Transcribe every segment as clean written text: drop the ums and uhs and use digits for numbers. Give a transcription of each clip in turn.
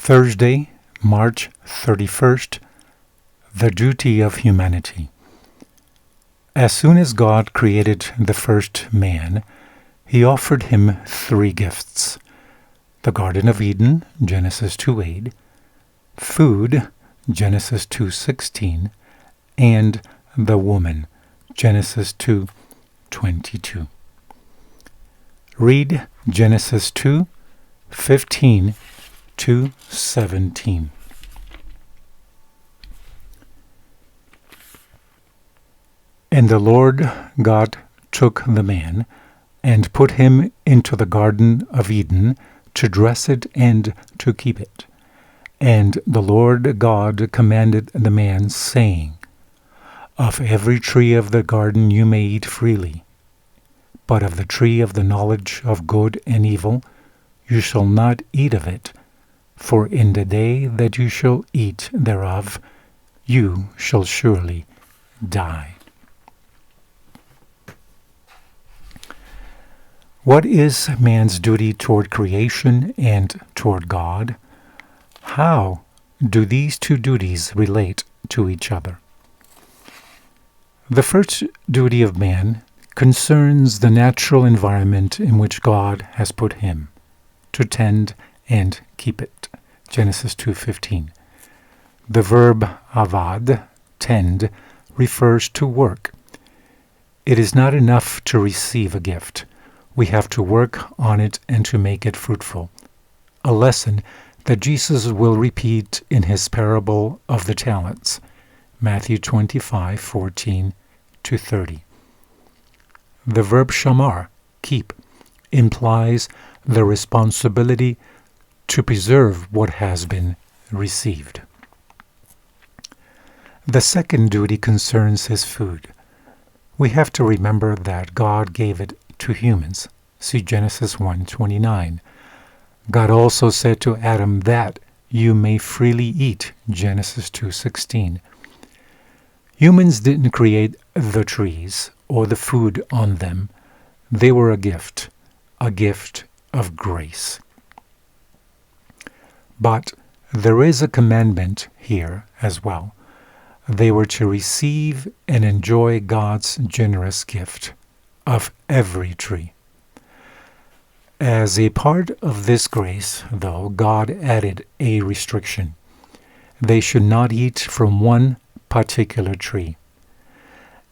Thursday, March 31st, the duty of humanity. As soon as God created the first man, he offered him three gifts: the Garden of Eden, Genesis 2:8, food, Genesis 2:16, and the woman, Genesis 2:22. Read Genesis 2:15 to 17. And the Lord God took the man and put him into the Garden of Eden to dress it and to keep it. And the Lord God commanded the man, saying, Of every tree of the garden you may eat freely, but of the tree of the knowledge of good and evil you shall not eat of it, for in the day that you shall eat thereof you shall surely die. What is man's duty toward creation and toward God? How do these two duties relate to each other? The first duty of man concerns the natural environment in which God has put him, to tend and keep it. Genesis 2:15. The verb avad, tend, refers to work. It is not enough to receive a gift. We have to work on it and to make it fruitful. A lesson that Jesus will repeat in his parable of the talents, Matthew 25:14 to 30. The verb shamar, keep, implies the responsibility to preserve what has been received. The second duty concerns his food. We have to remember that God gave it to humans. See Genesis 1:29. God also said to Adam that you may freely eat, Genesis 2:16. Humans didn't create the trees or the food on them. They were a gift of grace. But there is a commandment here as well. They were to receive and enjoy God's generous gift of every tree. As a part of this grace, though, God added a restriction. They should not eat from one particular tree.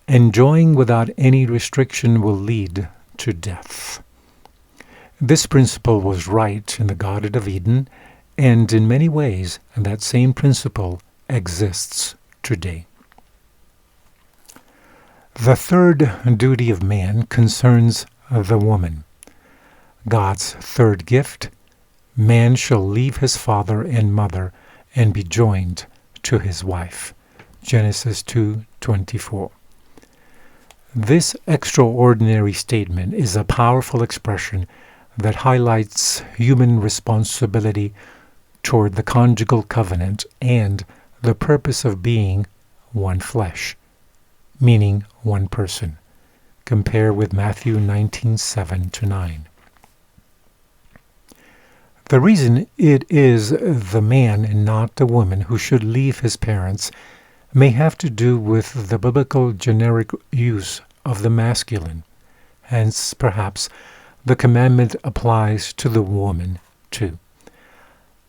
Enjoying without any restriction will lead to death. This principle was right in the Garden of Eden, and in many ways that same principle exists today. The third duty of man concerns the woman. God's third gift: man shall leave his father and mother and be joined to his wife. Genesis 2:24. This extraordinary statement is a powerful expression that highlights human responsibility toward the conjugal covenant and the purpose of being one flesh, meaning one person. Compare with Matthew 19:7-9. The reason it is the man and not the woman who should leave his parents may have to do with the biblical generic use of the masculine. Hence, perhaps, the commandment applies to the woman too.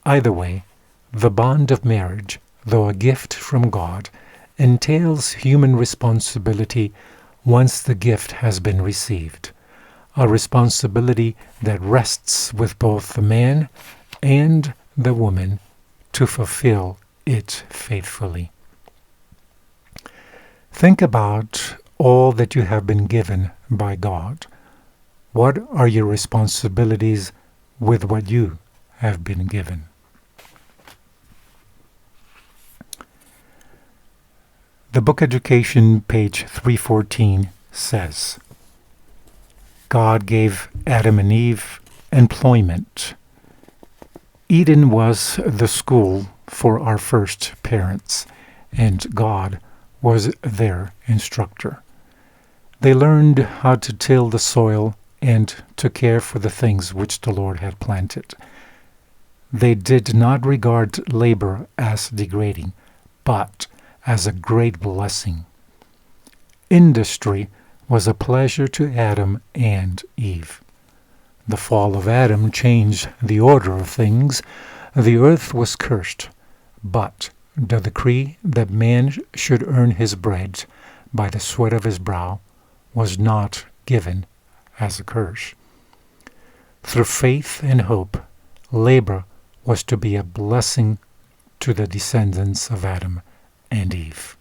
Either way, the bond of marriage, though a gift from God, entails human responsibility once the gift has been received, a responsibility that rests with both the man and the woman to fulfill it faithfully. Think about all that you have been given by God. What are your responsibilities with what you have been given? The Book Education, page 314, says, God gave Adam and Eve employment. Eden was the school for our first parents, and God was their instructor. They learned how to till the soil and to care for the things which the Lord had planted. They did not regard labor as degrading, but as a great blessing. Industry was a pleasure to Adam and Eve. The fall of Adam changed the order of things. The earth was cursed, but the decree that man should earn his bread by the sweat of his brow was not given as a curse. Through faith and hope, labor was to be a blessing to the descendants of Adam and Eve.